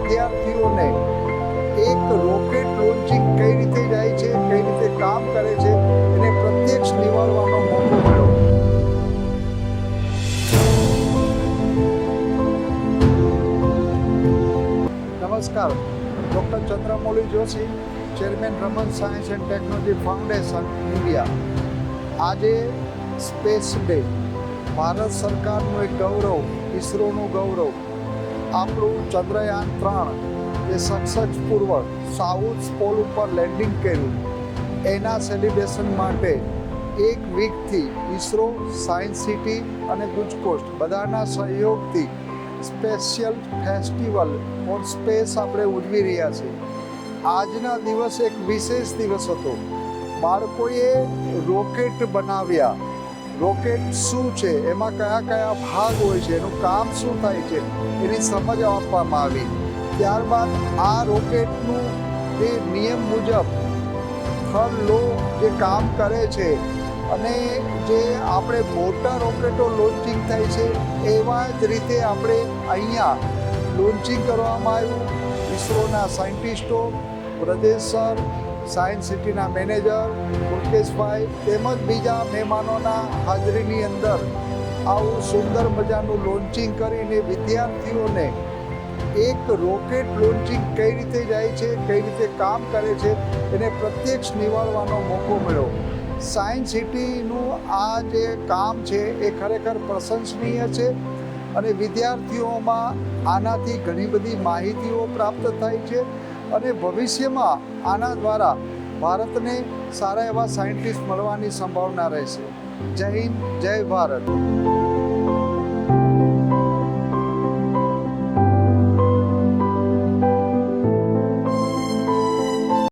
વિદ્યાર્થીઓને એક rocket launching કઈ રીતે જાય છે, કઈ રીતે કામ કરે છે, એને પ્રત્યક્ષ નિહાળવાનો મોકો મળ્યો. નમસ્કાર, doctor Chandramouli Joshi, chairman Raman science and technology foundation India. આજે સ્પેસ ડે, ભારત સરકારનું એક ગૌરવ, ઇસરોનું ગૌરવ, આપણું ચંદ્રયાન-3 એ સક્સેસપૂર્વક સાઉથ પોલ ઉપર લેન્ડિંગ કર્યું. એના સેલિબ્રેશન માટે એક વીકથી ઇસરો, સાયન્સ સિટી અને ગુજકોસ્ટ બધાના સહયોગથી સ્પેશિયલ ફેસ્ટિવલ ઓન સ્પેસ આપણે ઉજવી રહ્યા છીએ. આજના દિવસ એક વિશેષ દિવસ હતો. બાળકોએ રોકેટ બનાવ્યા. રોકેટ શું છે, એમાં કયા કયા ભાગ હોય છે, એનું કામ શું થાય છે, એની સમજ આપવામાં આવી. ત્યારબાદ આ રોકેટનું જે નિયમ મુજબ થર્ડ લો જે કામ કરે છે અને જે આપણે મોટા રોકેટો લોન્ચિંગ થાય છે એવા જ રીતે આપણે અહીંયા લોન્ચિંગ કરવામાં આવ્યું. ઇસરોના સાયન્ટિસ્ટો, બ્રજેશ સર, સાયન્સ સિટીના મેનેજર મુકેશભાઈ તેમજ બીજા મહેમાનોના હાજરીની અંદર આવું સુંદર મજાનું લોન્ચિંગ કરીને વિદ્યાર્થીઓને એક રોકેટ લોન્ચિંગ કઈ રીતે જાય છે, કઈ રીતે કામ કરે છે, એને પ્રત્યક્ષ નિહાળવાનો મોકો મળ્યો. સાયન્સ સિટીનું આ જે કામ છે એ ખરેખર પ્રશંસનીય છે અને વિદ્યાર્થીઓમાં આનાથી ઘણી બધી માહિતીઓ પ્રાપ્ત થાય છે અને ભવિષ્યમાં આના દ્વારા ભારતને સારા એવા સાયન્ટિસ્ટ મળવાની સંભાવના રહેશે. જય હિન્દ, જય ભારત.